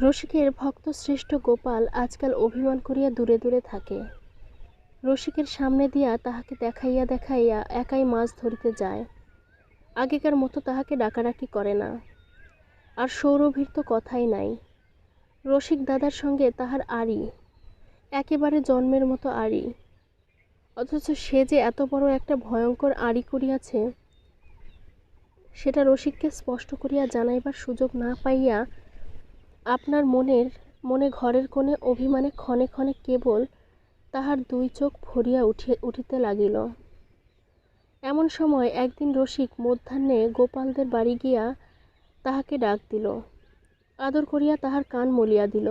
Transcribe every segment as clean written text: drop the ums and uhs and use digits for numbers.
রসিকের ভক্ত শ্রেষ্ঠ গোপাল আজকাল অভিমান করিয়া দূরে দূরে থাকে। রসিকের সামনে দিয়া তাহাকে দেখাইয়া দেখাইয়া একাই মাছ ধরিতে যায়। আগেকার মতো তাহাকে ডাকাডাকি করে না। আর সৌরভীর তো কথাই নাই। রসিক দাদার সঙ্গে তাহার আড়ি, একেবারে জন্মের মতো আড়ি। অথচ সে যে এত বড় একটা ভয়ঙ্কর আড়ি করিয়াছে, সেটা রসিককে স্পষ্ট করিয়া জানাইবার সুযোগ না পাইয়া আপনার মনে ঘরের কোণে অভিমানে ক্ষণে ক্ষণে কেবল তাহার দুই চোখ ভরিয়া উঠিতে লাগিল। এমন সময় একদিন রসিক মধ্যাহ্নে গোপালদের বাড়ি গিয়া তাহাকে ডাক দিল, আদর করিয়া তাহার কান মলিয়া দিল,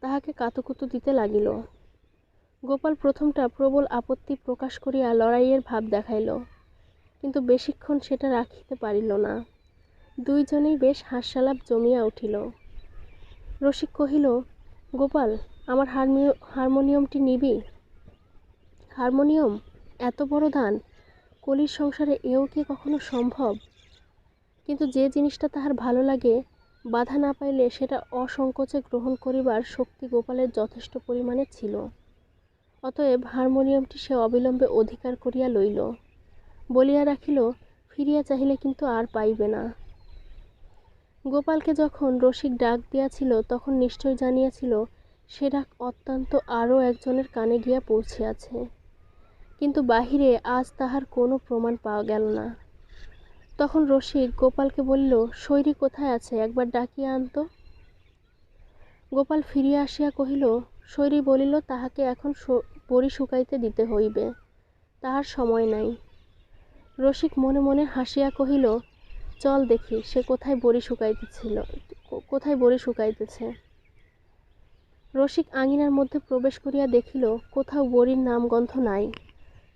তাহাকে কাতুকুতু দিতে লাগিল। গোপাল প্রথমটা প্রবল আপত্তি প্রকাশ করিয়া লড়াইয়ের ভাব দেখাইল, কিন্তু বেশিক্ষণ সেটা রাখিতে পারিল না। দুইজনেই বেশ হাস্যালাপ জমিয়া উঠিল। রসিক কহিল, গোপাল, আমার হারমোনিয়মটি নিবি? হারমোনিয়ম? এত বড় দান! কলির সংসারে এও কি কখনো সম্ভব? কিন্তু যে জিনিসটা তাহার ভালো লাগে, বাধা না পাইলে সেটা অসংকোচে গ্রহণ করিবার শক্তি গোপালের যথেষ্ট পরিমাণে ছিল। অতএব হারমোনিয়মটি সে অবিলম্বে অধিকার করিয়া লইল। বলিয়া রাখিল, ফিরিয়া চাহিলে কিন্তু আর পাইবে না। গোপালকে যখন রসিক ডাক দিয়াছিল তখন নিশ্চয় জানিয়াছিল সে ডাক অত্যন্ত আরও একজনের কানে গিয়া পৌঁছিয়াছে। কিন্তু বাহিরে আজ তাহার কোনো প্রমাণ পাওয়া গেল না। তখন রসিক গোপালকে বলিল, শৈরী কোথায় আছে, একবার ডাকিয়া আনত। গোপাল ফিরিয়া আসিয়া কহিল, শৈরী বলিল তাহাকে এখন বড়ি শুকাইতে দিতে হইবে, তাহার সময় নাই। রসিক মনে মনে হাসিয়া কহিল, চল দেখি সে কোথায় বড়ি শুকাইতেছে। রসিক আঙিনার মধ্যে প্রবেশ করিয়া দেখিল কোথাও বড়ির নামগন্ধ নাই।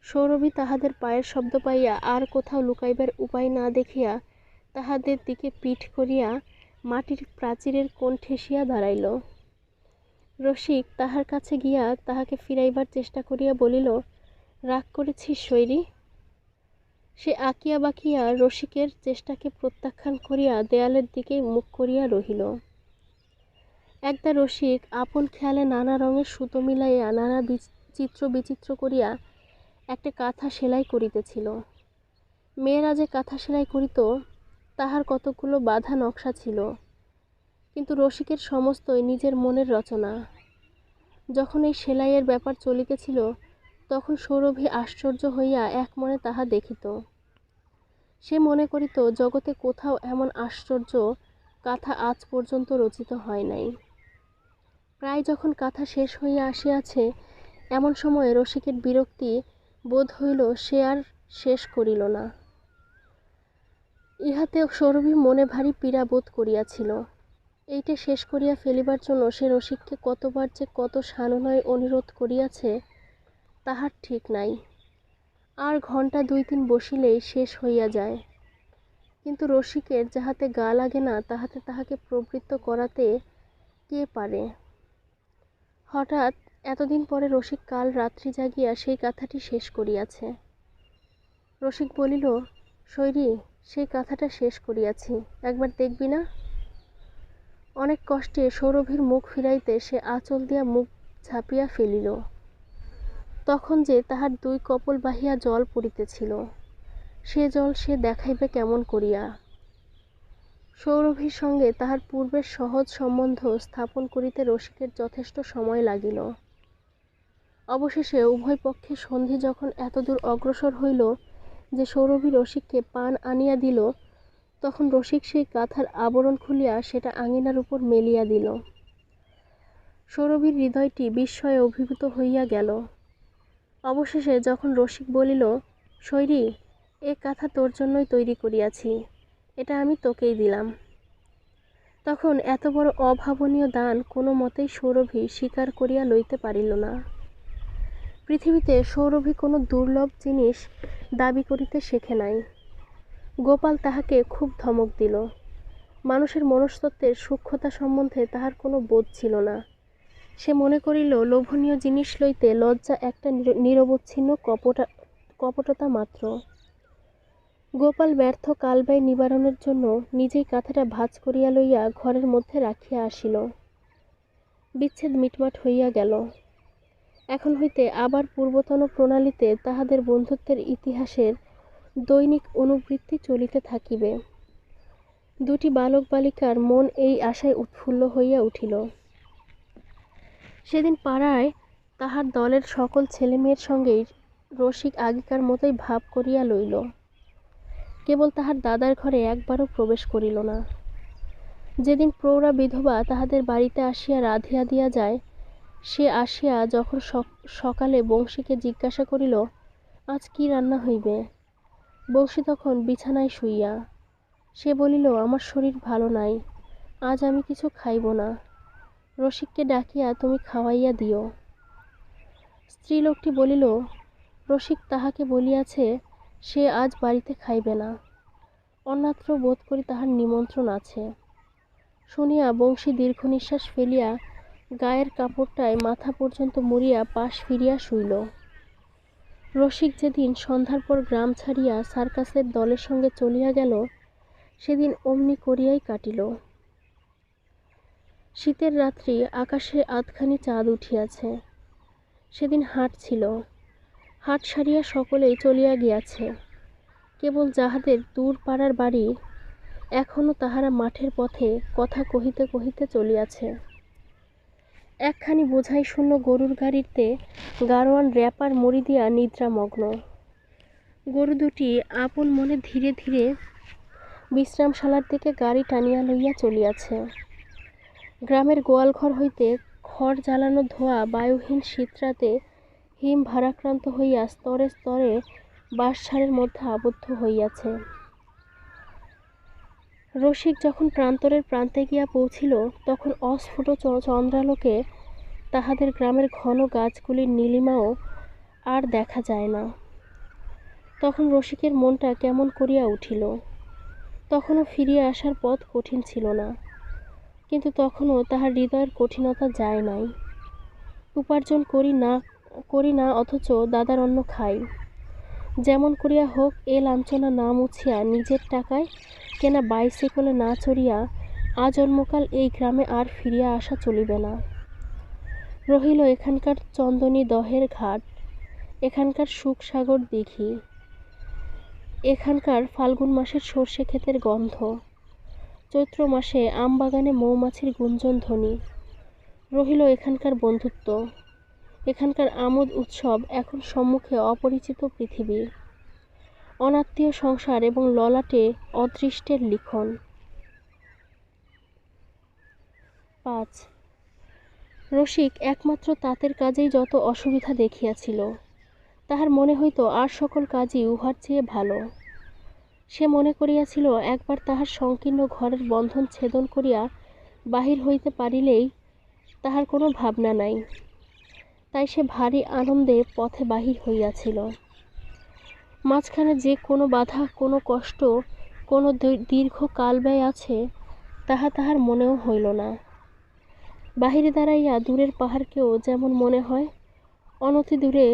সৌরভী তাহাদের পায়ের শব্দ পাইয়া আর কোথাও লুকাইবার উপায় না দেখিয়া তাহাদের দিকে পিঠ করিয়া মাটির প্রাচীরের কোণ ঠেসিয়া দাঁড়াইল। রসিক তাহার কাছে গিয়া তাহাকে ফিরাইবার চেষ্টা করিয়া বলিল, রাগ করেছিস শৈরী? সে আঁকিয়া বাঁকিয়া রসিকের চেষ্টাকে প্রত্যাখ্যান করিয়া দেয়ালের দিকেই মুখ করিয়া রহিল। একদা রসিক আপন খেয়ালে নানা রঙের সুতো মিলাইয়া নানা চিত্র বিচিত্র করিয়া একটা কাঁথা সেলাই করিতেছিল। মেয়েরা যে কাঁথা সেলাই করিত তাহার কতকগুলো বাঁধা নকশা ছিল, কিন্তু রসিকের সমস্তই নিজের মনের রচনা। যখন এই সেলাইয়ের ব্যাপার চলিতেছিল তখন সৌরভী আশ্চর্য হইয়া এক মনে তাহা দেখিত। সে মনে করিত জগতে কোথাও এমন আশ্চর্য কাঁথা আজ পর্যন্ত রচিত হয় নাই। প্রায় যখন কাঁথা শেষ হইয়া আসিয়াছে এমন সময়ে রসিকের বিরক্তি বোধ হইল, সে আর শেষ করিল না। ইহাতে সৌরভী মনে ভারী পীড়া বোধ করিয়াছিল। এইটে শেষ করিয়া ফেলিবার জন্য সে রসিককে কতবার যে কত সানুনয় অনুরোধ করিয়াছে তাহার ঠিক নাই। আর ঘণ্টা 2-3 বসিলেই শেষ হইয়া যায়। কিন্তু রসিকের যাহাতে গা লাগে না তাহাতে তাহাকে প্রবৃত্ত করাতে কে পারে? হঠাৎ এতদিন পরে রসিক কাল রাত্রি জাগিয়া সেই কাঁথাটি শেষ করিয়াছে। রসিক বলিল, শৈরী, সেই কাঁথাটা শেষ করিয়াছি, একবার দেখবি না? অনেক কষ্টে সৌরভীর মুখ ফিরাইতে সে আঁচল দিয়া মুখ ঝাঁপিয়া ফেলিল। তখন যে তাহার 2 কপোল বাহিয়া জল পড়িতেছিল, সে জল সে দেখাইবে কেমন করিয়া? সৌরভীর সঙ্গে তাহার পূর্বের সহজ সম্বন্ধ স্থাপন করিতে রসিকের যথেষ্ট সময় লাগিল। অবশেষে উভয় পক্ষে সন্ধি যখন এতদূর অগ্রসর হইল যে সৌরভী রসিককে পান আনিয়া দিল, তখন রসিক সেই কাঁথার আবরণ খুলিয়া সেটা আঙিনার উপর মেলিয়া দিল। সৌরভীর হৃদয়টি বিস্ময়ে অভিভূত হইয়া গেল। অবশেষে যখন রসিক বলিল, শৈরী, এ কাঁথা তোর জন্যই তৈরি করিয়াছি, এটা আমি তোকেই দিলাম, তখন এত বড় অভাবনীয় দান কোনো মতেই সৌরভী স্বীকার করিয়া লইতে পারিল না। পৃথিবীতে সৌরভী কোনো দুর্লভ জিনিস দাবি করিতে শেখে নাই। গোপাল তাহাকে খুব ধমক দিল। মানুষের মনস্তত্ত্বের সূক্ষ্মতা সম্বন্ধে তাহার কোনো বোধ ছিল না। সে মনে করিল লোভনীয় জিনিস লইতে লজ্জা একটা নিরবচ্ছিন্ন কপটতা মাত্র। গোপাল ব্যর্থ কালব্যয় নিবারণের জন্য নিজেই কাঁথাটা ভাঁজ করিয়া লইয়া ঘরের মধ্যে রাখিয়া আসিল। বিচ্ছেদ মিটমাট হইয়া গেল। এখন হইতে আবার পূর্বতন প্রণালীতে তাহাদের বন্ধুত্বের ইতিহাসের দৈনিক অনুবৃত্তি চলিতে থাকিবে। দুটি বালক বালিকার মন এই আশায় উৎফুল্ল হইয়া উঠিল। সেদিন পাড়ায় তাহার দলের সকল ছেলেমেয়ের সঙ্গেই রসিক আগেকার মতোই ভাব করিয়া লইল। কেবল তাহার দাদার ঘরে একবারও প্রবেশ করিল না। যেদিন প্রৌঢ়া বিধবা তাহাদের বাড়িতে আসিয়া রাধিয়া দিয়া যায়, সে আসিয়া যখন সকালে বংশীকে জিজ্ঞাসা করিল, আজ কি রান্না হইবে? বংশী তখন বিছানায় শুইয়া। সে বলিল, আমার শরীর ভালো নাই, আজ আমি কিছু খাইব না, রসিককে ডাকিয়া তুমি খাওয়াইয়া দিও। স্ত্রীলোকটি বলিল, রসিক তাহাকে বলিয়াছে সে আজ বাড়িতে খাইবে না, অন্যত্র বোধ করি তাহার নিমন্ত্রণ আছে। শুনিয়া বংশী দীর্ঘ নিঃশ্বাস ফেলিয়া গায়ের কাপড়টায় মাথা পর্যন্ত মুড়িয়া পাশ ফিরিয়া শুইল। রসিক যেদিন সন্ধ্যার পর গ্রাম ছাড়িয়া সার্কাসের দলের সঙ্গে চলিয়া গেল, সেদিন অমনি করিয়াই কাটিল। শীতের রাত্রি, আকাশে আধখানি চাঁদ উঠিয়াছে। সেদিন হাট ছিল। হাট সারিয়া সকলেই চলিয়া গিয়াছে। কেবল যাহাদের দূর পাড়ার বাড়ি, এখনো তাহারা মাঠের পথে কথা কহিতে কহিতে চলিয়াছে। একখানি বোঝাই শূন্য গরুর গাড়িতে গাড়োয়ান র্যাপার মরি দিয়া নিদ্রামগ্ন। গরু দুটি আপন মনে ধীরে ধীরে বিশ্রামশালার দিকে গাড়ি টানিয়া লইয়া চলিয়াছে। গ্রামের গোয়ালঘর হইতে খড় জ্বালানো ধোয়া বায়ুহীন শীতরাতে হিম ভারাক্রান্ত হইয়া স্তরে স্তরে বাঁশঝাড়ের মধ্যে আবদ্ধ হইয়াছে। রসিক যখন প্রান্তরের প্রান্তে গিয়া পৌঁছিল, তখন অস্ফুট চন্দ্রালোকে তাহাদের গ্রামের ঘন গাছগুলির নীলিমাও আর দেখা যায় না। তখন রসিকের মনটা কেমন করিয়া উঠিল। তখনও ফিরিয়া আসার পথ কঠিন ছিল না, কিন্তু তখনও তাহার হৃদয়ের কঠিনতা যায় নাই। উপার্জন করি না অথচ দাদার অন্ন খাই। যেমন করিয়া হোক এ লাঞ্ছনা না মুছিয়া নিজের টাকায় কেনা বাইসাইকেলে না চড়িয়া আজন্মকাল এই গ্রামে আর ফিরিয়া আসা চলিবে না। রহিল এখানকার চন্দনী দহের ঘাট, এখানকার সুখসাগর দিঘি, এখানকার ফাল্গুন মাসের সর্ষে ক্ষেতের গন্ধ, চৈত্র মাসে আমবাগানে মৌমাছির গুঞ্জন ধ্বনি। রহিল এখানকার বন্ধুত্ব, এখানকার আমোদ উৎসব, এখন সম্মুখে অপরিচিত পৃথিবী, অনাত্মীয় সংসার এবং ললাটে অদৃষ্টের লিখন। 5. রসিক একমাত্র তাঁতের কাজেই যত অসুবিধা দেখিয়াছিল, তাহার মনে হইত আর সকল কাজই উহার চেয়ে ভালো। সে মনে করিয়াছিল, একবার তাহার সংকীর্ণ ঘরের বন্ধন ছেদন করিয়া বাহির হইতে পারিলেই তাহার কোনো ভাবনা নাই। তাই সে ভারী আনন্দে পথে বাহির হইয়াছিল। মাঝখানে যে কোনো বাধা, কোনো কষ্ট, কোনো দীর্ঘ কালব্যয় আছে, তাহা তাহার মনেও হইল না। বাহিরে দাঁড়াইয়া দূরের পাহাড়কেও যেমন মনে হয়, অনতি দূরে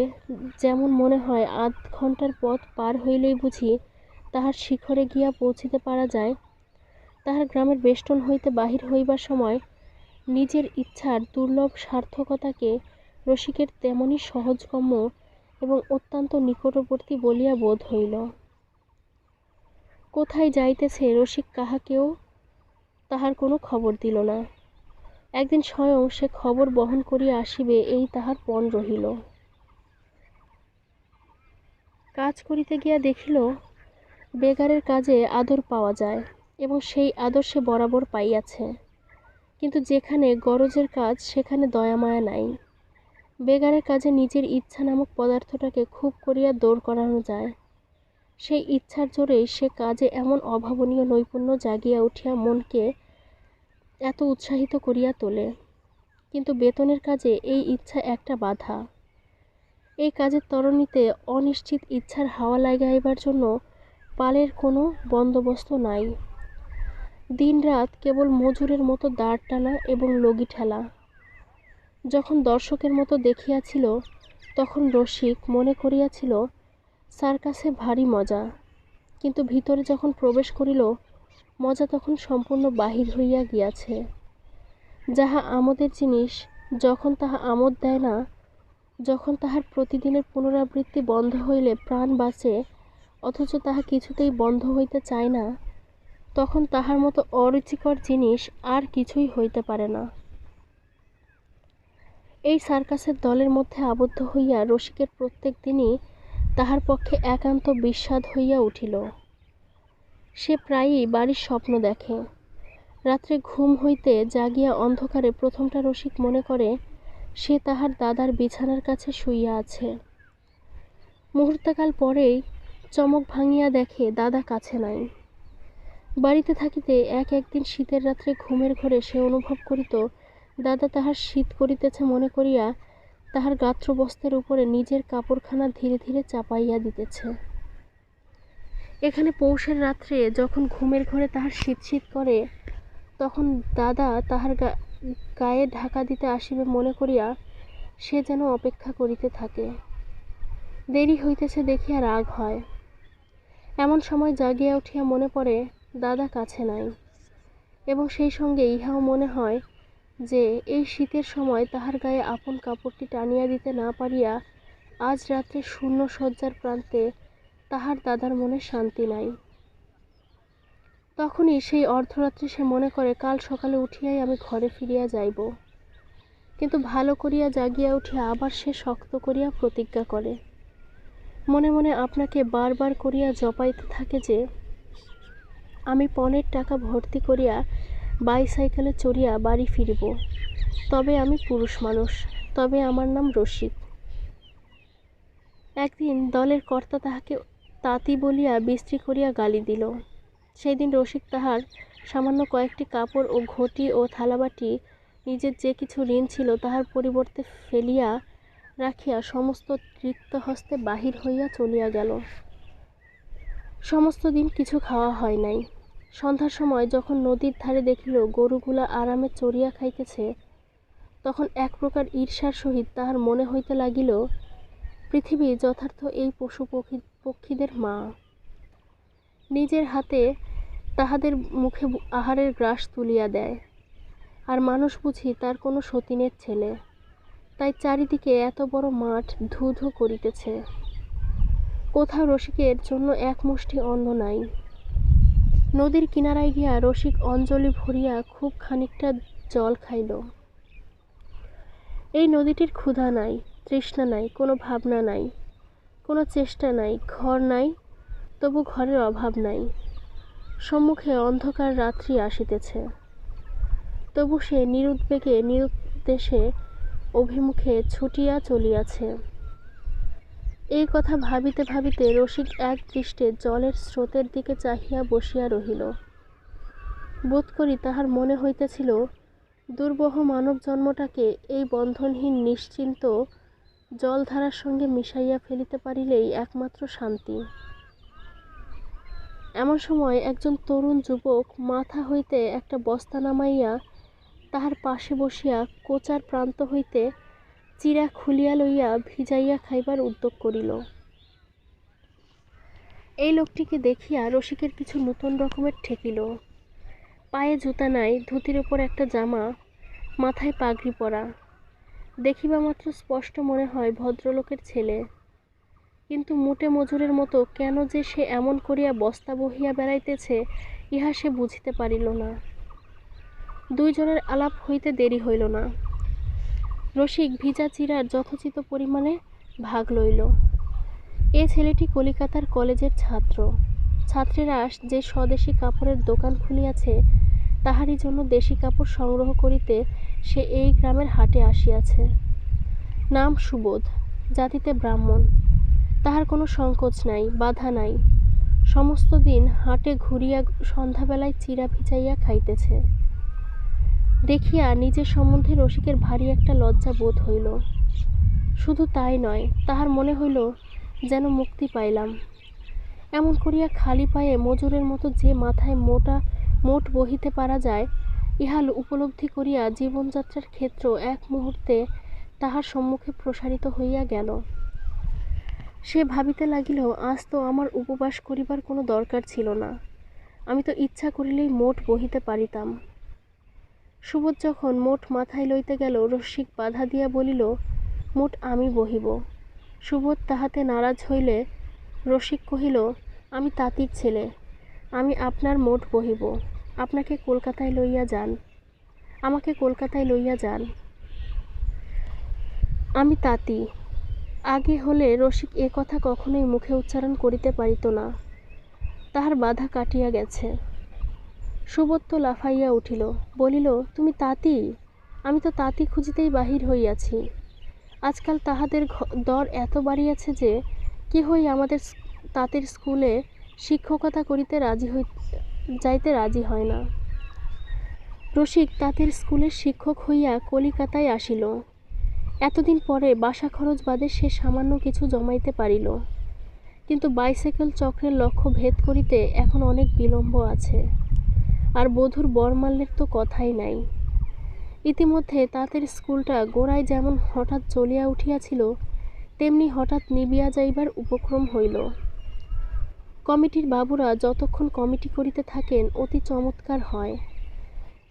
যেমন মনে হয় আধ ঘণ্টার পথ পার হইলেই বুঝি তাহার শিখরে গিয়া পৌঁছিতে পারা যায়, তাহার গ্রামের বেষ্টন হইতে বাহির হইবার সময় নিজের ইচ্ছার দুর্লভ সার্থকতাকে রসিকের তেমনি সহজগম্য এবং অত্যন্ত নিকটবর্তী বলিয়া বোধ হইল। কোথায় যাইতেছে রসিক কাহাকেও তাহার কোনো খবর দিল না। একদিন স্বয়ং সে খবর বহন করিয়া আসিবে, এই তাহার পণ রহিল। কাজ করিতে গিয়া দেখিল, বেগারের কাজে আদর পাওয়া যায় এবং সেই আদর সে বরাবর পাইয়াছে, কিন্তু যেখানে গরজের কাজ সেখানে দয়ামায়া নাই। বেগারের কাজে নিজের ইচ্ছা নামক পদার্থটাকে খুব করিয়া দৌড় করানো যায়। সেই ইচ্ছার জোরেই সে কাজে এমন অভাবনীয় নৈপুণ্য জাগিয়া উঠিয়া মনকে এত উৎসাহিত করিয়া তোলে। কিন্তু বেতনের কাজে এই ইচ্ছা একটা বাধা। এই কাজের তরণীতে অনিশ্চিত ইচ্ছার হাওয়া লাগাইবার জন্য পালের কোনো বন্দোবস্ত নাই। দিন রাত কেবল মজুরের মতো দাঁড় টানা এবং লগি ঠেলা। যখন দর্শকের মতো দেখিয়াছিল, তখন রসিক মনে করিয়াছিল সার্কাসে ভারী মজা, কিন্তু ভিতরে যখন প্রবেশ করিল, মজা তখন সম্পূর্ণ বাহির হইয়া গিয়াছে। যাহা আমোদের জিনিস যখন তাহা আমোদ দেয় না, যখন তাহার প্রতিদিনের পুনরাবৃত্তি বন্ধ হইলে প্রাণ বাঁচে, অথচ তাহা কিছুতেই বন্ধ হইতে চায় না, তখন তাহার মতো অরুচিকর জিনিস আর কিছুই হইতে পারে না। এই সার্কাসের দলের মধ্যে আবদ্ধ হইয়া রসিকের প্রত্যেক দিনই তাহার পক্ষে একান্ত বিস্বাদ হইয়া উঠিল। সে প্রায়ই বাড়ির স্বপ্ন দেখে। রাত্রে ঘুম হইতে জাগিয়া অন্ধকারে প্রথমটা রসিক মনে করে সে তাহার দাদার বিছানার কাছে শুইয়া আছে। মুহূর্তকাল পরেই চমক ভাঙিয়া দেখে দাদা কাছে নাই। বাড়িতে থাকিতে একদিন শীতের রাত্রে ঘুমের ঘোরে সে অনুভব করিত দাদা তাহার শীত করিতেছে মনে করিয়া তাহার গাত্রবস্ত্রের উপরে নিজের কাপড়খানা ধীরে ধীরে চাপাইয়া দিতেছে। এখানে পৌষের রাত্রে যখন ঘুমের ঘোরে তাহার শীত শীত করে, তখন দাদা তাহার গায়ে ঢাকা দিতে আসিবে মনে করিয়া সে যেন অপেক্ষা করিতে থাকে। দেরি হইতেছে দেখিয়া রাগ হয়। এমন সময় জাগিয়া উঠিয়া মনে পড়ে দাদা কাছে নাই, এবং সেই সঙ্গে ইহাও মনে হয় যে এই শীতের সময় তাহার গায়ে আপন কাপড়টি টানিয়া দিতে না পারিয়া আজ রাত্রে শূন্য শয্যার প্রান্তে তাহার দাদার মনে শান্তি নাই। তখনই সেই অর্ধরাত্রে সে মনে করে কাল সকালে উঠিয়াই আমি ঘরে ফিরিয়া যাইব। কিন্তু ভালো করিয়া জাগিয়া উঠিয়া আবার সে শক্ত করিয়া প্রতিজ্ঞা করে, মনে মনে আপনাকে বারবার করিয়া জপাইতে থাকে যে আমি পণের টাকা ভর্তি করিয়া বাইসাইকেলে চড়িয়া বাড়ি ফিরিব, তবে আমি পুরুষ মানুষ, তবে আমার নাম রসিক। একদিন দলের কর্তা তাহাকে তাঁতি বলিয়া বিশ্রী করিয়া গালি দিল। সেই দিন রসিক তাহার সামান্য কয়েকটি কাপড় ও ঘটি ও থালাবাটি, নিজের যে কিছু ঋণ ছিল তাহার পরিবর্তে ফেলিয়া রাখিয়া সমস্ত তৃপ্ত হস্তে বাহির হইয়া চলিয়া গেল। সমস্ত দিন কিছু খাওয়া হয় নাই। সন্ধ্যার সময় যখন নদীর ধারে দেখিল গরুগুলা আরামে চড়িয়া খাইতেছে, তখন এক প্রকার ঈর্ষার সহিত তাহার মনে হইতে লাগিল পৃথিবী যথার্থ এই পশু পক্ষীদের মা। নিজের হাতে তাহাদের মুখে আহারের গ্রাস তুলিয়া দেয়, আর মানুষ বুঝি তার কোনো সতীনের ছেলে, তাই চারিদিকে এত বড় মাঠ ধু ধু করিতেছে। কোথাও রসিকের জন্য এক মুষ্টি অন্ন নাই। নদীর কিনারায় গিয়া রসিক অঞ্জলি ভরিয়া খুব খানিকটা জল খাইল। এই নদীটির ক্ষুধা নাই, তৃষ্ণা নাই, কোনো ভাবনা নাই, কোনো চেষ্টা নাই, ঘর নাই, তবু ঘরের অভাব নাই। সম্মুখে অন্ধকার রাত্রি আসিতেছে, তবু সে নিরুদ্বেগে নিরুদ্দেশে অভিমুখে ছুটিয়া চলিয়াছে। এই কথা ভাবিতে ভাবিতে রসিক এক দৃষ্টে জলের স্রোতের দিকে চাহিয়া বসিয়া রহিল। বোধ করি তাহার মনে হইতেছিল দুর্বহ মানব জন্মটাকে এই বন্ধনহীন নিশ্চিন্ত জলধারার সঙ্গে মিশাইয়া ফেলিতে পারিলেই একমাত্র শান্তি। এমন সময় একজন তরুণ যুবক মাথা হইতে একটা বস্তা নামাইয়া তাহার পাশে বসিয়া কোচার প্রান্ত হইতে চিরা খুলিয়া লইয়া ভিজাইয়া খাইবার উদ্যোগ করিল। এই লোকটিকে দেখিয়া রসিকের কিছু নূতন রকমের ঠেকিল। পায়ে জুতা নাই, ধুতির ওপর একটা জামা, মাথায় পাগড়ি পরা, দেখিবা মাত্র স্পষ্ট মনে হয় ভদ্রলোকের ছেলে। কিন্তু মুটে মজুরের মতো কেন যে সে এমন করিয়া বস্তা বহিয়া বেড়াইতেছে ইহা সে বুঝিতে পারিল না। দুইজনের আলাপ হইতে দেরি হইল না। রসিক ভিজা চিরার যথোচিত পরিমাণে ভাগ লইল। এ ছেলেটি কলিকাতার কলেজের ছাত্র। ছাত্রেরা যে স্বদেশী কাপড়ের দোকান খুলিয়াছে তাহারই জন্য দেশি কাপড় সংগ্রহ করিতে সে এই গ্রামের হাটে আসিয়াছে। নাম সুবোধ, জাতিতে ব্রাহ্মণ। তাহার কোনো সংকোচ নাই, বাধা নাই। সমস্ত দিন হাটে ঘুরিয়া সন্ধ্যাবেলায় চিরা ভিজাইয়া খাইতেছে। দেখিয়া নিজের সম্বন্ধে রসিকের ভারী একটা লজ্জা বোধ হইল। শুধু তাই নয়, তাহার মনে হইল যেন মুক্তি পাইলাম। এমন করিয়া খালি পায়ে মজুরের মতো যে মাথায় মোট বহিতে পারা যায়, ইহা উপলব্ধি করিয়া জীবনযাত্রার ক্ষেত্র এক মুহূর্তে তাহার সম্মুখে প্রসারিত হইয়া গেল। সে ভাবিতে লাগিল, আজ তো আমার উপবাস করিবার কোনো দরকার ছিল না, আমি তো ইচ্ছা করিলেই মোট বহিতে পারিতাম। সুবোধ যখন মোট মাথায় লইতে গেল, রসিক বাধা দিয়া বলিল, মোট আমি বহিব। সুবোধ তাহাতে নারাজ হইলে রসিক কহিল, আমি তাঁতির ছেলে, আমি আপনার মোট বহিব। আপনাকে কলকাতায় লইয়া যান, আমাকে কলকাতায় লইয়া যান, আমি তাঁতি। আগে হলে রসিক এ কথা কখনোই মুখে উচ্চারণ করিতে পারিত না, তাহার বাধা কাটিয়া গেছে। সুবোধ তো লাফাইয়া উঠিল, বলিল, তুমি তাঁতি? আমি তো তাঁতি খুঁজিতেই বাহির হইয়াছি। আজকাল তাহাদের দর এত বাড়িয়াছে যে কেহই আমাদের তাঁতের স্কুলে শিক্ষকতা করিতে যাইতে রাজি হয় না। রসিক তাঁতের স্কুলের শিক্ষক হইয়া কলিকাতায় আসিল। এতদিন পরে বাসা খরচ বাদে সে সামান্য কিছু জমাইতে পারিল, কিন্তু বাইসাইকেল চক্রের লক্ষ্য ভেদ করিতে এখন অনেক বিলম্ব আছে, আর বধূর বরমাল্যের তো কথাই নাই। ইতিমধ্যে তাঁতের স্কুলটা গোড়ায় যেমন হঠাৎ জ্বলিয়া উঠিয়াছিল, তেমনি হঠাৎ নিবিয়া যাইবার উপক্রম হইল। কমিটির বাবুরা যতক্ষণ কমিটি করিতে থাকেন অতি চমৎকার হয়,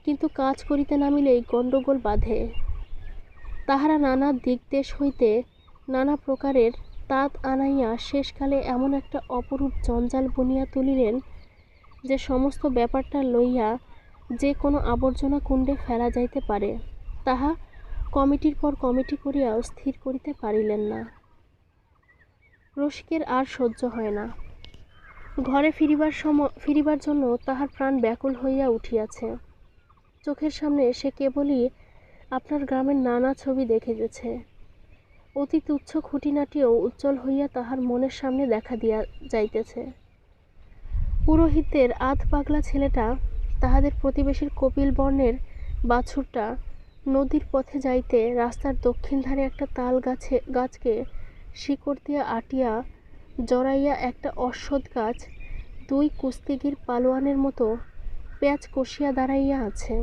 কিন্তু কাজ করিতে নামিলেই গণ্ডগোল বাধে। তাহারা নানা দিকদেশ হইতে নানা প্রকারের তাঁত আনাইয়া শেষকালে এমন একটা অপরূপ জঞ্জাল বুনিয়া তুলিলেন যে সমস্ত ব্যাপারটা লইয়া যে কোনো আবর্জনা কুণ্ডে ফেলা যাইতে পারে, তাহা কমিটির পর কমিটি করিয়াও স্থির করিতে পারিলেন না। রসিকের আর সহ্য হয় না। ঘরে ফিরিবার জন্য তাহার প্রাণ ব্যাকুল হইয়া উঠিয়াছে। চোখের সামনে সে কেবলই আপনার গ্রামের নানা ছবি দেখিতেছে। অতি তুচ্ছ খুঁটিনাটিও উজ্জ্বল হইয়া তাহার মনের সামনে দেখা দিয়া যাইতেছে। পুরোহিতের আধ পাগলা ছেলেটা, তাহাদের প্রতিবেশীর কপিল বর্ণের বাছুরটা নদীর পথে যাইতে রাস্তার দক্ষিণ ধারে একটা তাল গাছকে শিকড় দিয়া আটিয়া জড়াইয়া একটা অশ্বত্থ গাছ দুই কুস্তিগীর পালোয়ানের মতো পেঁচ কষিয়া দাঁড়াইয়া আছে।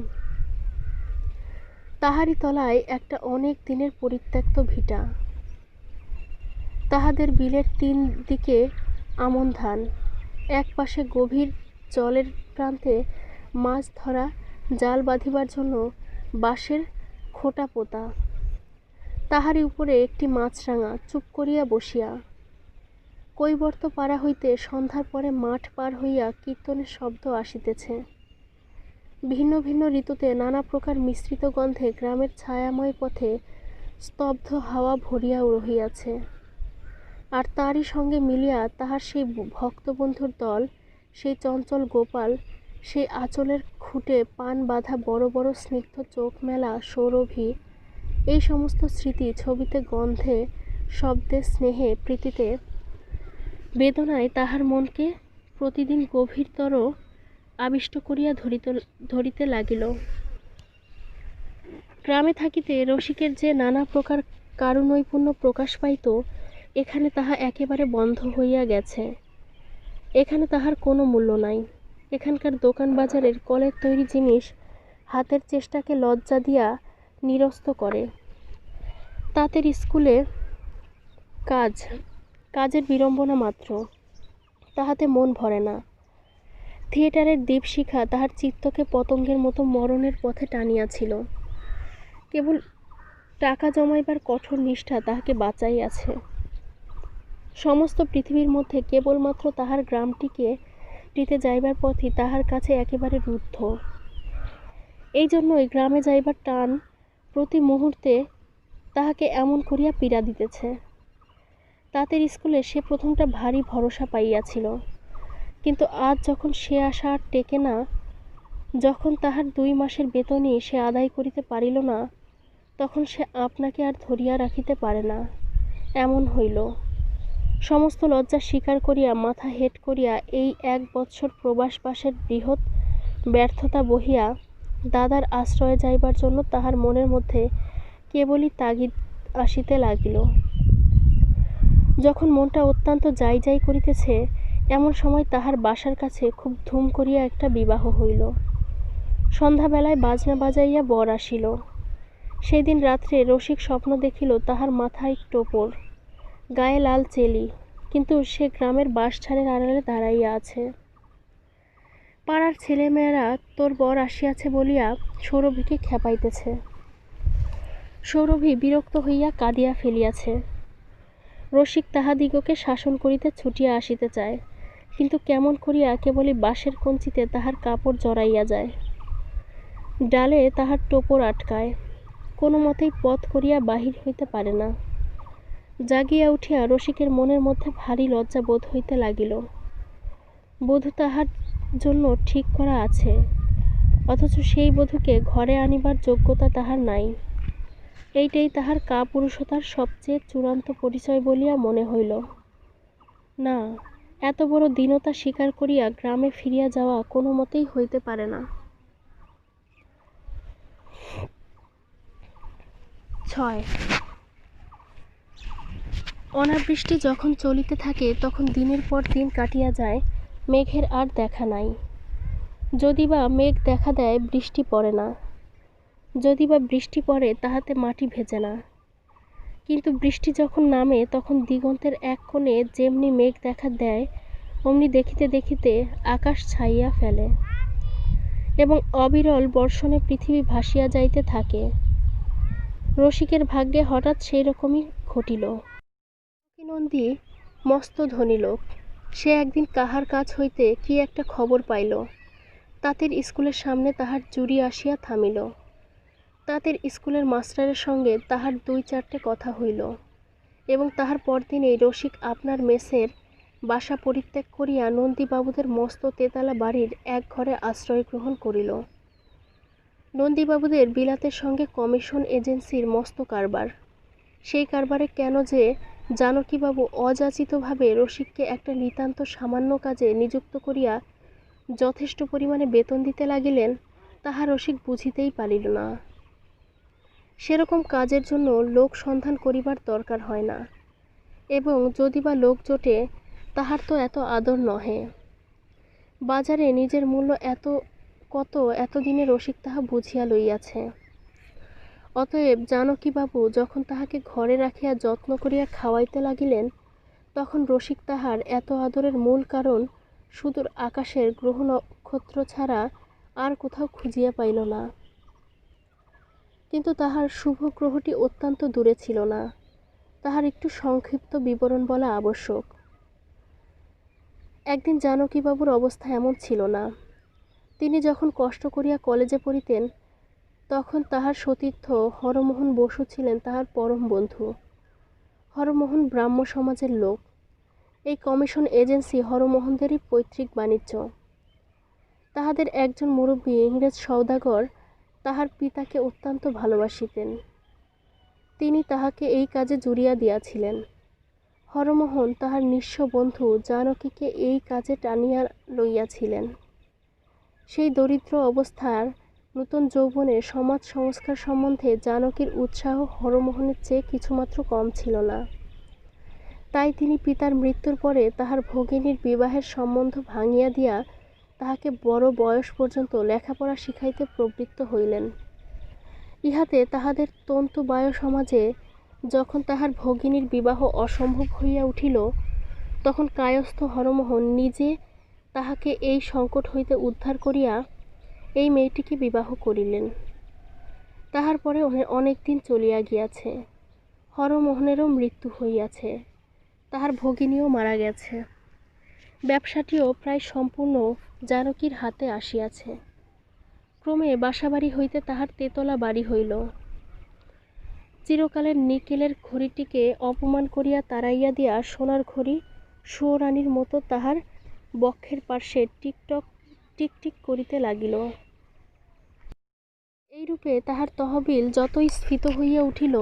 তাহারই তলায় একটা অনেক দিনের পরিত্যক্ত ভিটা। তাহাদের বিলের 3 দিকে আমন ধান, এক পাশে গভীর জলের প্রান্তে মাছ ধরা জাল বাঁধিবার জন্য বাঁশের খোঁটা পোতা। তাহারই উপরে একটি মাছরাঙা চুপ করিয়া বসিয়া। কৈবর্ত পাড়া হইতে সন্ধ্যার পরে মাঠ পার হইয়া কীর্তনের শব্দ আসিতেছে। ভিন্ন ভিন্ন ঋতুতে নানা প্রকার মিশ্রিত গন্ধে গ্রামের ছায়াময় পথে স্তব্ধ হাওয়া ভরিয়া রহিয়াছে। আর তারই সঙ্গে মিলিয়া তাহার সেই ভক্তবন্ধুর দল, সেই চঞ্চল গোপাল, সেই আঁচলের খুঁটে পান বাঁধা বড় বড় স্নিগ্ধ চোখ মেলা সৌরভী, এই সমস্ত স্মৃতি ছবিতে, গন্ধে, শব্দে, স্নেহে, প্রীতিতে, বেদনায় তাহার মনকে প্রতিদিন গভীরতর আবিষ্ট করিয়া ধরিতে লাগিল। গ্রামে থাকিতে রসিকের যে নানা প্রকার কারুনৈপুণ্য প্রকাশ পাইত, এখানে তাহা একেবারে বন্ধ হইয়া গেছে। এখানে তাহার কোনো মূল্য নাই। এখানকার দোকান বাজারের কলের তৈরি জিনিস হাতের চেষ্টাকে লজ্জা দিয়া নিরস্ত করে। তাঁতের স্কুলে কাজের বিড়ম্বনা মাত্র, তাহাতে মন ভরে না। থিয়েটারের দীপশিখা তাহার চিত্তকে পতঙ্গের মতো মরণের পথে টানিয়াছিল। কেবল টাকা জমাইবার কঠোর নিষ্ঠা তাহাকে বাঁচাইয়াছে। সমস্ত পৃথিবীর মধ্যে কেবলমাত্র তাহার গ্রামটিতে যাইবার পথই তাহার কাছে একেবারে রুদ্ধ। এই জন্যই গ্রামে যাইবার টান প্রতি মুহূর্তে তাহাকে এমন করিয়া পীড়া দিতেছে। তাঁতের স্কুলে সে প্রথমটা ভারী ভরসা পাইয়াছিল, কিন্তু আজ যখন সে আশা আর টেকে না, যখন তাহার 2 মাসের বেতনই সে আদায় করিতে পারিল না, তখন সে আপনাকে আর ধরিয়া রাখিতে পারে না, এমন হইল। সমস্ত লজ্জা স্বীকার করিয়া মাথা হেঁট করিয়া এই 1 বৎসর প্রবাসবাসের বৃহৎ ব্যর্থতা বহিয়া দাদার আশ্রয়ে যাইবার জন্য তাহার মনের মধ্যে কেবলই তাগিদ আসিতে লাগিল। যখন মনটা অত্যন্ত যাই যাই করিতেছে, এমন সময় তাহার বাসার কাছে খুব ধুম করিয়া একটা বিবাহ হইল। সন্ধ্যাবেলায় বাজনা বাজাইয়া বর আসিল। সেই দিন রাত্রে রসিক স্বপ্ন দেখিল তাহার মাথায় টোপর, গায়ে লাল চেলি, কিন্তু সে গ্রামের বাঁশঝাড়ের আড়ালে দাঁড়াইয়া আছে। পাড়ার ছেলেমেয়েরা তোর বর আসিয়াছে বলিয়া সৌরভীকে খেপাইতেছে। সৌরভী বিরক্ত হইয়া কাঁদিয়া ফেলিয়াছে। রসিক তাহাদিগকে শাসন করিতে ছুটিয়া আসিতে চায়, কিন্তু কেমন করিয়া কেবলই বাঁশের কঞ্চিতে তাহার কাপড় জড়াইয়া যায়। ডালে তাহার টোপর আটকায়, কোনো মতেই পথ করিয়া বাহির হইতে পারে না। জাগিয়া উঠিয়া রসিকের মনের মধ্যে ভারী লজ্জা বোধ হইতে লাগিল। বধূ তাহার জন্য ঠিক করা আছে, অথচ সেই বধূকে ঘরে আনিবার যোগ্যতা তাহার নাই। এইটাই তাহার কাপুরুষতার সবচেয়ে চূড়ান্ত পরিচয় বলিয়া মনে হইল। না, এত বড় দীনতা স্বীকার করিয়া গ্রামে ফিরিয়া যাওয়া কোনো মতেই হইতে পারে না। 6 অনাবৃষ্টি যখন চলিতে থাকে তখন দিনের পর দিন কাটিয়া যায়, মেঘের আর দেখা নাই। যদি বা মেঘ দেখা দেয়, বৃষ্টি পড়ে না। যদি বা বৃষ্টি পড়ে, তাহাতে মাটি ভেজে না। কিন্তু বৃষ্টি যখন নামে তখন দিগন্তের এক কোণে যেমনি মেঘ দেখা দেয়, অমনি দেখিতে দেখিতে আকাশ ছাইয়া ফেলে এবং অবিরল বর্ষণে পৃথিবী ভাসিয়া যাইতে থাকে। রসিকের ভাগ্যে হঠাৎ সেই রকমই ঘটিল। নন্দী মস্ত ধনী লোক। সে একদিন কাহার কাছ হইতে কি একটা খবর পাইল। তাঁতের স্কুলের সামনে তাহার জুড়ি আসিয়া থামিল। তাঁতের স্কুলের মাস্টারের সঙ্গে তাহার 2-4টে কথা হইল এবং তাহার পরদিনেই রসিক আপনার মেসের বাসা পরিত্যাগ করিয়া নন্দীবাবুদের মস্ত তেতলা বাড়ির এক ঘরে আশ্রয় গ্রহণ করিল। নন্দীবাবুদের বিলাতের সঙ্গে কমিশন এজেন্সির মস্ত কারবার। সেই কারবারে কেন যে জানকীবাবু অযাচিতভাবে রসিককে একটা নিতান্ত সামান্য কাজে নিযুক্ত করিয়া যথেষ্ট পরিমাণে বেতন দিতে লাগিলেন, তাহা রসিক বুঝিতেই পারিল না। সেরকম কাজের জন্য লোক সন্ধান করিবার দরকার হয় না, এবং যদি বা লোক জোটে, তাহার তো এত আদর নহে। বাজারে নিজের মূল্য কত এতদিনে রসিক তাহা বুঝিয়া লইয়াছে। অতএব জানকীবাবু যখন তাহাকে ঘরে রাখিয়া যত্ন করিয়া খাওয়াইতে লাগিলেন, তখন রসিক তাহার এত আদরের মূল কারণ সুদূর আকাশের গ্রহ নক্ষত্র ছাড়া আর কোথাও খুঁজিয়া পাইল না। কিন্তু তাহার শুভ গ্রহটি অত্যন্ত দূরে ছিল না। তাহার একটু সংক্ষিপ্ত বিবরণ বলা আবশ্যক। একদিন জানকীবাবুর অবস্থা এমন ছিল না। তিনি যখন কষ্ট করিয়া কলেজে পড়িতেন, তখন তাহার সতীর্থ হরমোহন বসু ছিলেন তাহার পরম বন্ধু। হরমোহন ব্রাহ্ম সমাজের লোক। এই কমিশন এজেন্সি হরমোহনদেরই পৈতৃক বাণিজ্য। তাহাদের একজন মুরব্বী ইংরেজ সওদাগর তাহার পিতাকে অত্যন্ত ভালোবাসিতেন। তিনি তাহাকে এই কাজে জুড়িয়া দিয়াছিলেন। হরমোহন তাহার নিঃস্ব বন্ধু জানকীকে এই কাজে টানিয়া লইয়াছিলেন। সেই দরিদ্র অবস্থার নূতন যৌবনে সমাজ সংস্কার সম্বন্ধে জানকীর উৎসাহ হরমোহনের চেয়ে কিছুমাত্র কম ছিল না। তাই তিনি পিতার মৃত্যুর পরে তাহার ভগিনীর বিবাহের সম্বন্ধ ভাঙিয়া দিয়া তাহাকে বড় বয়স পর্যন্ত লেখাপড়া শিখাইতে প্রবৃত্ত হইলেন। ইহাতে তাহাদের তন্তুবায় সমাজে যখন তাহার ভগিনীর বিবাহ অসম্ভব হইয়া উঠিল, তখন কায়স্থ হরমোহন নিজে তাহাকে এই সংকট হইতে উদ্ধার করিয়া এই মেয়েটিকে বিবাহ করিলেন। তাহার পরে অনেক দিন চলিয়া গিয়াছে। হরমোহনেরও মৃত্যু হইয়াছে, তাহার ভগিনীও মারা গেছে। ব্যবসাটিও প্রায় সম্পূর্ণ জানকীর হাতে আসিয়াছে। ক্রমে বাসাবাড়ি হইতে তাহার তেতলা বাড়ি হইল। চিরকালের নিকেলের ঘড়িটিকে অপমান করিয়া তাড়াইয়া দিয়া সোনার ঘড়ি সুয়োরানীর মতো তাহার বক্ষের পার্শ্বে টিকটিক করিতে লাগিল। এইরূপে তাহার তহবিল যতই স্ফীত হইয়া উঠিল,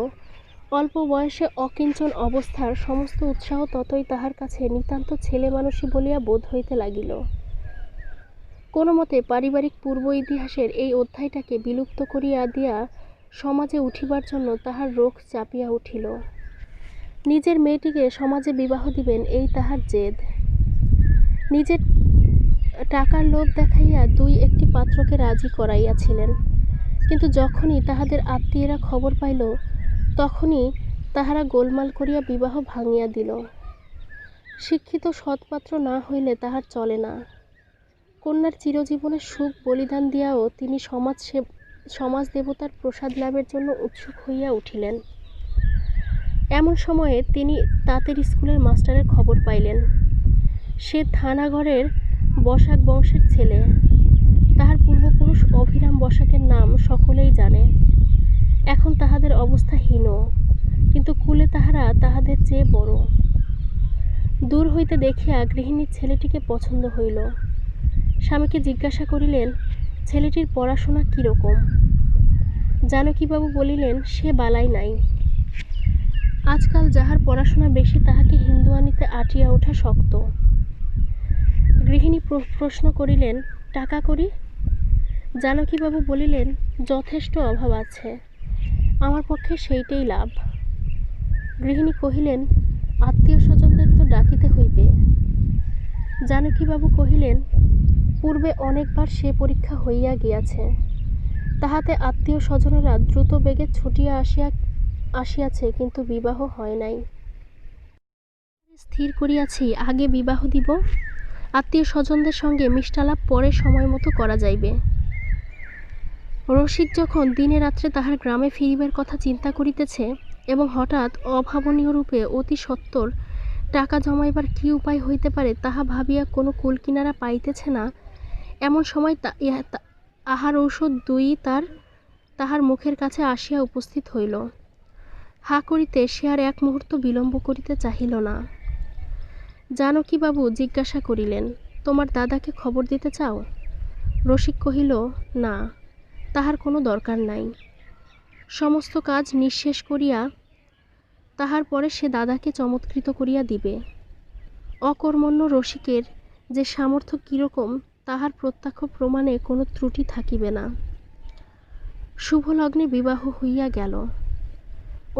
অল্প বয়সে অকিঞ্চন অবস্থার সমস্ত উৎসাহ ততই তাহার কাছে নিতান্ত ছেলেমানুষী বলিয়া বোধ হইতে লাগিল। কোনো মতে পারিবারিক পূর্ব ইতিহাসের এই অধ্যায়টাকে বিলুপ্ত করিয়া দিয়া সমাজে উঠিবার জন্য তাহার রোখ চাপিয়া উঠিল। নিজের মেয়েটিকে সমাজে বিবাহ দিবেন, এই তাহার জেদ। নিজের টাকার লোভ দেখাইয়া 2-1টি পাত্রকে রাজি করাইয়াছিলেন, কিন্তু যখনই তাহাদের আত্মীয়েরা খবর পাইল, তখনই তাহারা গোলমাল করিয়া বিবাহ ভাঙিয়া দিল। শিক্ষিত সৎপাত্র না হইলে তাহার চলে না। কন্যার চিরজীবনের সুখ বলিদান দিয়াও তিনি সমাজ দেবতার প্রসাদ লাভের জন্য উৎসুক হইয়া উঠিলেন। এমন সময়ে তিনি তাঁতের স্কুলের মাস্টারের খবর পাইলেন। সে থানাগড়ের বসাক বংশের ছেলে। তাহার পূর্বপুরুষ অভিরাম বসাকের নাম সকলেই জানে। এখন তাহাদের অবস্থা হীন, কিন্তু কুলে তাহারা তাহাদের চেয়ে বড়। দূর হইতে দেখিয়া গৃহিণীর ছেলেটিকে পছন্দ হইল। স্বামীকে জিজ্ঞাসা করিলেন, ছেলেটির পড়াশোনা কীরকম? জানকীবাবু বলিলেন, সে বালাই নাই। আজকাল যাহার পড়াশোনা বেশি তাহাকে হিন্দুয়ানিতে আটিয়া ওঠা শক্ত। গৃহিণী প্রশ্ন করিলেন, টাকা করি? জানকীবাবু বলিলেন, যথেষ্ট অভাব আছে, আমার পক্ষে সেইটাই লাভ। গৃহিণী কহিলেন, আত্মীয় স্বজনদের তো ডাকিতে হইবে। জানকীবাবু কহিলেন, পূর্বে অনেকবার সে পরীক্ষা হইয়া গিয়াছে, তাহাতে আত্মীয় স্বজনেরা দ্রুত বেগে ছুটিয়া আসিয়াছে, কিন্তু বিবাহ হয় নাই। স্থির করিয়াছি আগে বিবাহ দিব, আত্মীয় স্বজনদের সঙ্গে মিষ্টালাপ পরে সময় মতো করা যাইবে। রসিক যখন দিনে রাত্রে তাহার গ্রামে ফিরিবার কথা চিন্তা করিতেছে এবং হঠাৎ অভাবনীয় রূপে অতি সত্বর টাকা জমাইবার কী উপায় হইতে পারে তাহা ভাবিয়া কোনো কুলকিনারা পাইতেছে না, এমন সময় আহার ঔষধ দুই তাহার মুখের কাছে আসিয়া উপস্থিত হইল। হা করিতে সে আর এক মুহূর্ত বিলম্ব করিতে চাহিল না। জানকীবাবু জিজ্ঞাসা করিলেন, তোমার দাদাকে খবর দিতে চাও? রসিক কহিল, না, তাহার কোনো দরকার নাই। সমস্ত কাজ নিঃশেষ করিয়া তাহার পরে সে দাদাকে চমৎকৃত করিয়া দিবে। অকর্মণ্য রসিকের যে সামর্থ্য কীরকম তাহার প্রত্যক্ষ প্রমাণে কোনো ত্রুটি থাকিবে না। শুভলগ্নে বিবাহ হইয়া গেল।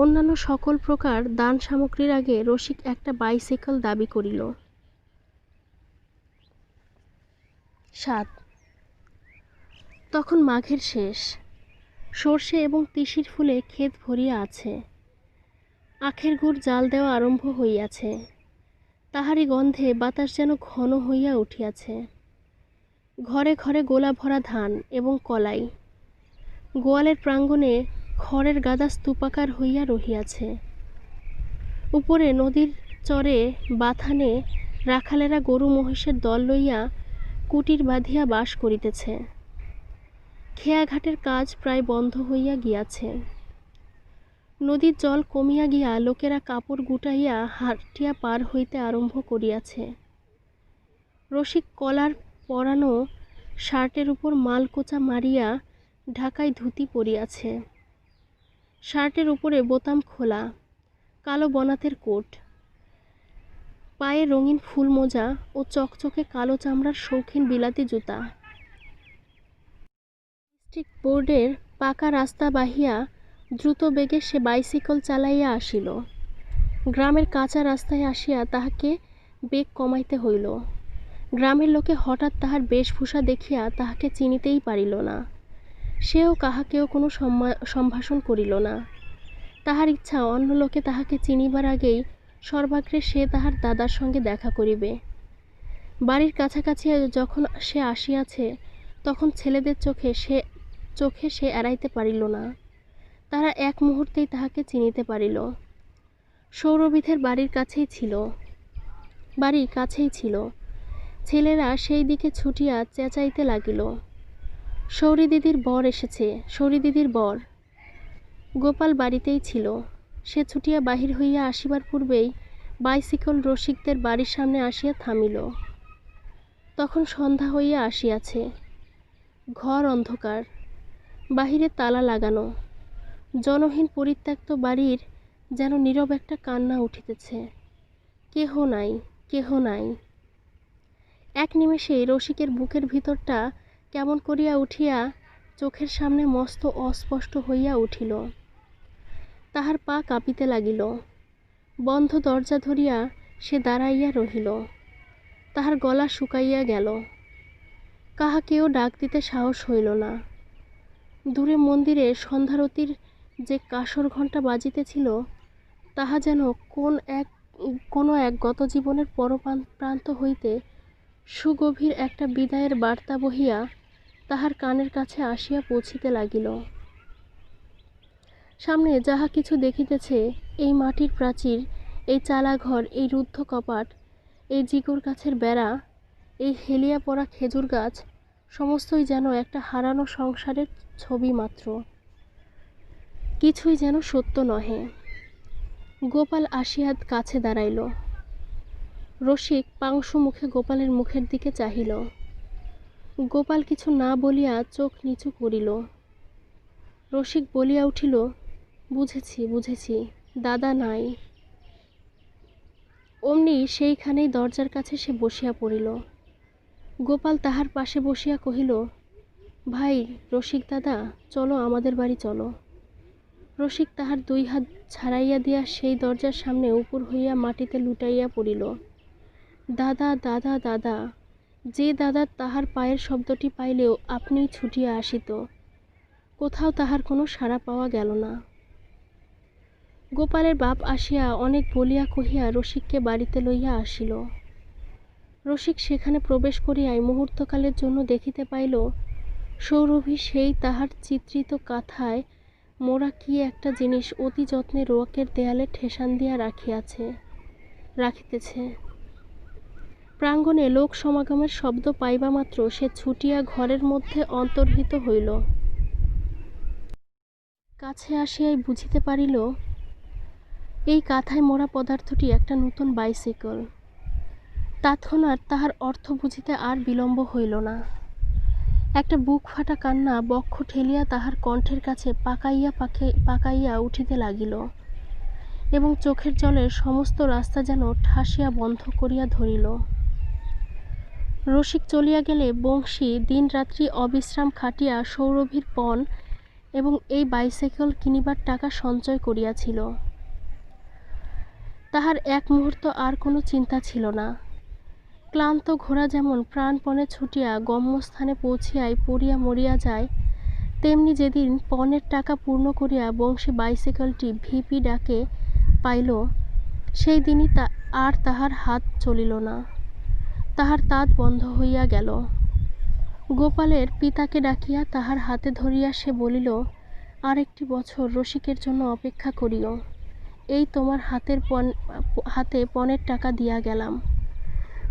অন্যান্য সকল প্রকার দান সামগ্রীর আগে রসিক একটা বাইসাইকেল দাবি করিল। 7 তখন মাঘের শেষ। সর্ষে এবং তিসির ফুলে ক্ষেত ভরিয়া আছে। আখের গুড় জাল দেওয়া আরম্ভ হইয়াছে। তাহারই গন্ধে বাতাস যেন ঘন হইয়া উঠিয়াছে। ঘরে ঘরে গোলা ভরা ধান এবং কলাই। গোয়ালের প্রাঙ্গণে খড়ের গাদা স্তূপাকার হইয়া রহিয়াছে। উপরে নদীর চরে বাথানে রাখালেরা গরু মহিষের দল লইয়া কুটির বাঁধিয়া বাস করিতেছে। খেয়াঘাটের কাজ প্রায় বন্ধ হইয়া গিয়াছে। নদীর জল কমিয়া গিয়া লোকেরা কাপড় গুটাইয়া হাটিয়া পার হইতে আরম্ভ করিয়াছে। রসিক কলার পরানো শার্টের উপর মালকোচা মারিয়া ঢাকায় ধুতি পরিয়াছে। শার্টের উপরে বোতাম খোলা, কালো বনাতের কোট, পায়ে রঙিন ফুল মোজা ও চকচকে কালো চামড়ার শৌখিন বিলাতি জুতা। ডিস্ট্রিক্ট বোর্ডের পাকা রাস্তা বাহিয়া দ্রুত বেগে সে বাইসাইকেল চালাইয়া আসিল। গ্রামের কাঁচা রাস্তায় আসিয়া তাহাকে বেগ কমাইতে হইল। গ্রামের লোকে হঠাৎ তাহার বেশভূষা দেখিয়া তাহাকে চিনিতেই পারিল না। সেও কাহাকেও কোনো সম্ভাষণ করিল না। তাহার ইচ্ছা অন্য লোকে তাহাকে চিনিবার আগেই সর্বাগ্রে সে তাহার দাদার সঙ্গে দেখা করিবে। বাড়ির কাছাকাছি যখন সে আসিয়াছে তখন ছেলেদের চোখে সে এড়াইতে পারিল না। তারা এক মুহূর্তেই তাহাকে চিনিতে পারিল। সৌরভীথের বাড়ির কাছেই ছিল। ছেলেরা সেই দিকে ছুটিয়া চেঁচাইতে লাগিল, সৌরি দিদির বর এসেছে, সৌরি দিদির বর। গোপাল বাড়িতেই ছিল। সে ছুটিয়া বাহির হইয়া আসিবার পূর্বেই বাইসাইকেল রসিকদের বাড়ির সামনে আসিয়া থামিল। তখন সন্ধ্যা হইয়া আসিয়াছে। ঘর অন্ধকার, বাহিরে তালা লাগানো। জনহীন পরিত্যক্ত বাড়ির যেন নীরব একটা কান্না উঠিতেছে। কেহ নাই, কেহ নাই। এক নিমেষেই রসিকের বুকের ভিতরটা কেমন করিয়া উঠিয়া চোখের সামনে মস্ত অস্পষ্ট হইয়া উঠিল। তাহার পা কাঁপিতে লাগিল। বন্ধ দরজা ধরিয়া সে দাঁড়াইয়া রহিল। তাহার গলা শুকাইয়া গেল। কাহাকেও ডাক দিতে সাহস হইল না। দূরে মন্দিরে সন্ধ্যারতির যে কাসর ঘণ্টা বাজিতেছিল তাহা যেন কোনো এক গত জীবনের পরপ্রান্ত হইতে সুগভীর একটা বিদায়ের বার্তা বহিয়া তাহার কানের কাছে আসিয়া পৌঁছিতে লাগিল। সামনে যাহা কিছু দেখিতেছে, এই মাটির প্রাচীর, এই চালাঘর, এই রুদ্ধ কপাট, এই জিগর গাছের বেড়া, এই হেলিয়া পড়া খেজুর গাছ, সমস্তই যেন একটা হারানো সংসারের ছবি মাত্র, কিছুই যেন সত্য নহে। গোপাল আসিয়া কাছে দাঁড়াইল। রসিক পাংশু মুখে গোপালের মুখের দিকে চাহিল। গোপাল কিছু না বলিয়া চোখ নিচু করিল। রসিক বলিয়া উঠিল, বুঝেছি বুঝেছি, দাদা নাই। অমনি সেইখানেই দরজার কাছে সে বসিয়া পড়িল। গোপাল তাহার পাশে বসিয়া কহিল, ভাই রসিক দাদা, চলো আমাদের বাড়ি চলো। রসিক তাহার 2 হাত ছাড়াইয়া দিয়া সেই দরজার সামনে উপর হইয়া মাটিতে লুটাইয়া পড়িল। দাদা দাদা দাদা, যে দাদা তাহার পায়ের শব্দটি পাইলেও আপনিই ছুটিয়া আসিত, কোথাও তাহার কোনো সাড়া পাওয়া গেল না। গোপালের বাপ আসিয়া অনেক বলিয়া কহিয়া রসিককে বাড়িতে লইয়া আসিল। রসিক সেখানে প্রবেশ করিয়াই মুহূর্তকালের জন্য দেখিতে পাইল, সৌরভী সেই তাহার চিত্রিত কাঁথায় মোড়া কি একটা জিনিস অতি যত্নে রোয়াকের দেয়ালে ঠেসান দিয়া রাখিতেছে। প্রাঙ্গণে লোক সমাগমের শব্দ পাইবা মাত্র সে ছুটিয়া ঘরের মধ্যে অন্তর্হিত হইল। কাছে আসিয়াই বুঝিতে পারিল, এই কাঁথায় মোড়া পদার্থটি একটা নূতন বাইসাইকেল। তৎক্ষণাৎ তাহার অর্থ বুঝিতে আর বিলম্ব হইল না। একটা বুক ফাটা কান্না বক্ষ ঠেলিয়া তাহার কণ্ঠের কাছে পাকাইয়া উঠিতে লাগিল, এবং চোখের জলের সমস্ত রাস্তা যেন ঠাসিয়া বন্ধ করিয়া ধরিল। রসিক চলিয়া গেলে বংশী দিন রাত্রি অবিশ্রাম খাটিয়া সৌরভীর পণ এবং এই বাইসাইকেল কিনিবার টাকা সঞ্চয় করিয়াছিল। তাহার এক মুহূর্ত আর কোনো চিন্তা ছিল না। ক্লান্ত ঘোড়া যেমন প্রাণপণে ছুটিয়া গম্যস্থানে পৌঁছিয়াই পড়িয়া মরিয়া যায়, তেমনি যেদিন পণের টাকা পূর্ণ করিয়া বংশী বাইসাইকেলটি ভিপি ডাকে পাইল, সেই দিনই আর তাহার হাত চলিল না, তাহার তাঁত বন্ধ হইয়া গেল। গোপালের পিতাকে ডাকিয়া তাহার হাতে ধরিয়া সে বলিল, আর একটি বছর রসিকের জন্য অপেক্ষা করিও, এই তোমার হাতে পণের টাকা দিয়া গেলাম।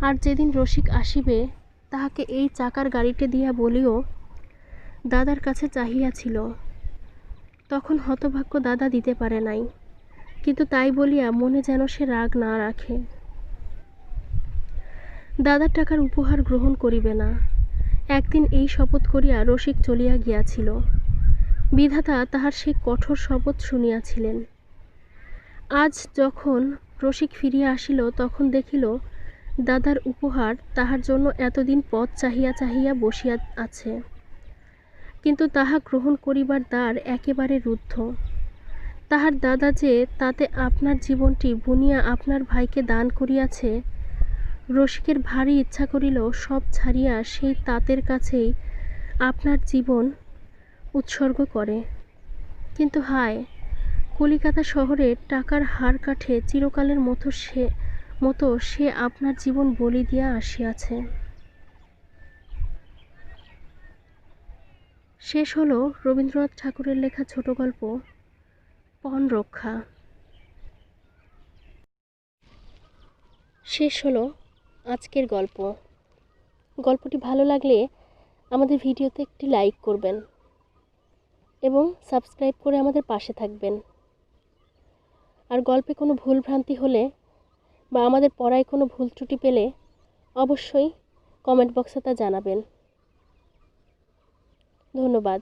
আর যেদিন রসিক আসিবে, তাহাকে এই চাকার গাড়িতে দিয়া বলিও, দাদার কাছে চাহিয়াছিল, তখন হতভাগ্য দাদা দিতে পারে নাই, কিন্তু তাই বলিয়া মনে যেন সে রাগ না রাখে। দাদার টাকার উপহার গ্রহণ করিবে না। একদিন এই শপথ করিয়া রসিক চলিয়া গিয়াছিল। বিধাতা তাহার সেই কঠোর শপথ শুনিয়াছিলেন। আজ যখন রসিক ফিরিয়া আসিল, তখন দেখিল দাদার উপহার তাহার জন্য এতদিন পথ চাহিয়া চাহিয়া বসিয়া আছে, কিন্তু তাহা গ্রহণ করিবার দ্বার একেবারে রুদ্ধ। তাহার দাদা যে তাতে আপনার জীবনটি বুনিয়া আপনার ভাইকে দান করিয়াছে, রসিকের ভারী ইচ্ছা করিল সব ছাড়িয়া সেই তাঁতের কাছেই আপনার জীবন উৎসর্গ করে। কিন্তু হায়, কলিকাতা শহরে টাকার হার কাঠে চিরকালের মতো সে আপনার জীবন বলি দিয়া আসিয়াছে। শেষ হলো রবীন্দ্রনাথ ঠাকুরের লেখা ছোট গল্প পণ রক্ষা। শেষ হলো আজকের গল্প। গল্পটি ভালো লাগলে আমাদের ভিডিওতে একটি লাইক করবেন এবং সাবস্ক্রাইব করে আমাদের পাশে থাকবেন। আর গল্পে কোনো ভুলভ্রান্তি হলে বা আমাদের পড়ায় কোনো ভুল ত্রুটি পেলে অবশ্যই কমেন্ট বক্সে তা জানাবেন। ধন্যবাদ।